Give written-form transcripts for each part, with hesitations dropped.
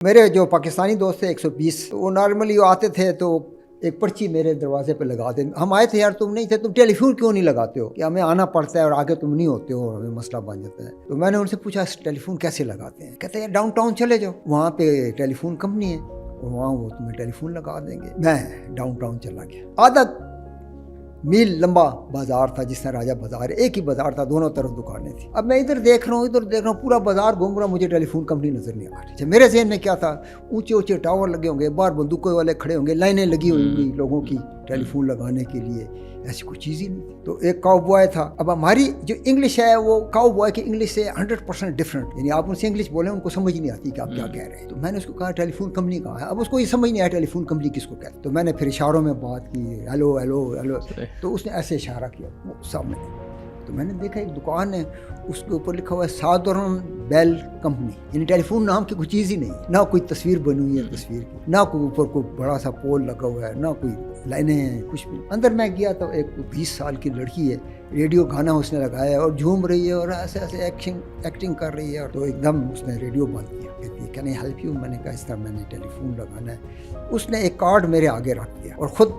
میرے جو پاکستانی دوست تھے 120 وہ نارملی وہ آتے تھے تو ایک پرچی میرے دروازے پہ لگا دیں. ہم آئے تھے یار تم نہیں تھے, تم ٹیلی فون کیوں نہیں لگاتے ہو, کہ ہمیں آنا پڑتا ہے اور آگے تم نہیں ہوتے ہو اور ہمیں مسئلہ بن جاتا ہے. تو میں نے ان سے پوچھا ٹیلی فون کیسے لگاتے ہیں, کہتے ہیں ڈاؤن ٹاؤن چلے جاؤ, وہاں پہ ٹیلی فون کمپنی ہے اور وہاں وہ تمہیں ٹیلی فون لگا دیں گے. میں ڈاؤن ٹاؤن چلا گیا. آدھا میل لمبا بازار تھا جس طرح راجہ بازار, ایک ہی بازار تھا, دونوں طرف دکانیں تھیں. اب میں ادھر دیکھ رہا ہوں ادھر دیکھ رہا ہوں, پورا بازار گھوم رہا, مجھے ٹیلی فون کمپنی نظر نہیں آ رہی. میرے ذہن میں کیا تھا, اونچے اونچے ٹاور لگے ہوں گے, باہر بندوقوں والے کھڑے ہوں گے, لائنیں لگی ہوں گی لوگوں کی ٹیلی فون لگانے کے لیے. ایسی کوئی چیز ہی نہیں تھی. تو ایک کاؤ بوائے تھا. اب ہماری جو انگلش ہے وہ کاؤ بوائے کی انگلش سے 100% ڈفرنٹ, یعنی آپ ان سے انگلش بولیں ان کو سمجھ نہیں آتی کہ آپ کیا کہہ رہے ہیں. تو میں نے اس کو کہا ٹیلی فون کمپنی کہاں ہے. اب اس کو یہ سمجھ نہیں آیا ٹیلی فون کمپنی کس کو کہتے. تو میں نے پھر اشاروں میں بات کی, ہیلو ہیلو ہیلو. تو اس نے ایسے اشارہ کیا سامنے. تو میں نے دیکھا ایک دکان ہے, اس کے اوپر لکھا ہوا ہے سادرن بیل کمپنی, یعنی ٹیلی فون نام کی کوئی چیز ہی نہیں, نہ کوئی تصویر بنی ہوئی ہے تصویر کی, نہ کوئی اوپر کوئی بڑا سا پول لگا ہوا ہے, نہ کوئی لائنیں ہیں, کچھ بھی. اندر میں گیا تو ایک 20 سال کی لڑکی ہے, ریڈیو گانا اس نے لگایا ہے اور جھوم رہی ہے اور ایسے ایسے ایکٹنگ کر رہی ہے. تو ایک دم اس نے ریڈیو بند کیا, کہتی ہے کین آئی ہیلپ یو. میں نے کہا اس طرح میں نے ٹیلی فون لگانا ہے. اس نے ایک کارڈ میرے آگے رکھ دیا اور خود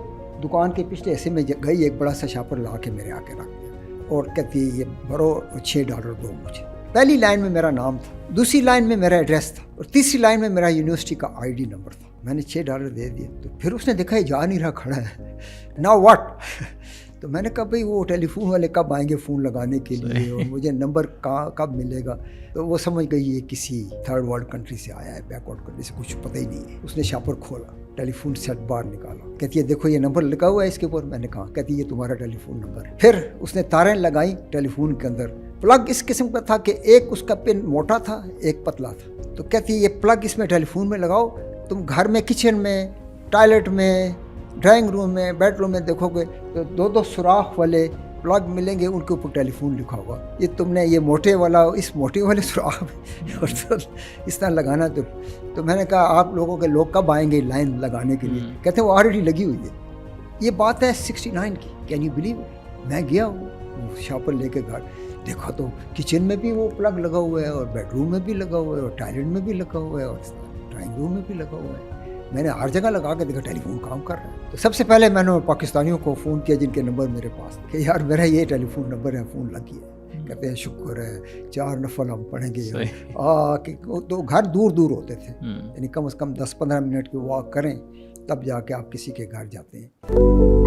دکان کے پچھلے حصے میں گئی, ایک بڑا سا شاپر لا کے میرے آگے رکھ دیا اور کہتی ہے یہ بھرو $6 دو مجھے. پہلی لائن میں میرا نام تھا, دوسری لائن میں میرا ایڈریس تھا اور تیسری لائن میں میرا یونیورسٹی کا ID نمبر تھا. میں نے $6 دے دیے. تو پھر اس نے دیکھا یہ جا نہیں رہا, کھڑا ہے. نا واٹ. تو میں نے کہا بھائی وہ ٹیلی فون والے کب آئیں گے فون لگانے کے لیے اور مجھے نمبر کب ملے گا. تو وہ سمجھ گئی یہ کسی تھرڈ ورلڈ کنٹری سے آیا ہے, بیک ورڈ کنٹری سے, کچھ پتہ ہی نہیں ہے. اس نے شاپر کھولا, ٹیلی فون سیٹ باہر نکالا, کہتی ہے دیکھو یہ نمبر لکھا ہوا ہے اس کے اوپر. میں نے کہا, کہتی یہ تمہارا ٹیلی فون نمبر ہے. پھر اس نے تاریں لگائیں ٹیلی فون کے اندر. پلگ اس قسم کا تھا کہ ایک اس کا پن موٹا تھا ایک پتلا تھا. تو کہتی یہ پلگ اس میں ٹیلی فون میں لگاؤ, تم گھر میں کچن میں, ٹوائلٹ میں, ڈرائنگ روم میں, بیڈ روم میں دیکھو گے تو 2 سوراخ والے پلگ ملیں گے, ان کے اوپر ٹیلی فون لکھا ہوگا. یہ تم نے یہ موٹے والا اس موٹے والے سوراخ اس طرح لگانا. تو میں نے کہا آپ لوگوں کے لوگ کب آئیں گے لائن لگانے کے لیے. کہتے ہیں وہ آلریڈی لگی ہوئی ہے. یہ بات ہے 69 کی. Can you believe. میں گیا وہ شاپر لے کے گھر, دیکھا تو کچن میں بھی وہ پلگ لگا ہوا ہے اور بیڈ روم میں بھی لگا ہوا ہے اور ٹوائلٹ میں بھی لگا ہوا ہے اور ڈرائنگ روم میں بھی لگا ہوا ہے. میں نے ہر جگہ لگا کے دیکھا ٹیلی فون کام کر رہا ہے. تو سب سے پہلے میں نے پاکستانیوں کو فون کیا جن کے نمبر میرے پاس کہ یار میرا یہ ٹیلی فون نمبر ہے, فون لگ گیا. کہتے ہیں شکر ہے, 4 نفل ہم پڑھیں گے. تو گھر دور دور ہوتے تھے, یعنی کم از کم 10-15 منٹ کی واک کریں تب جا کے آپ کسی کے گھر جاتے ہیں.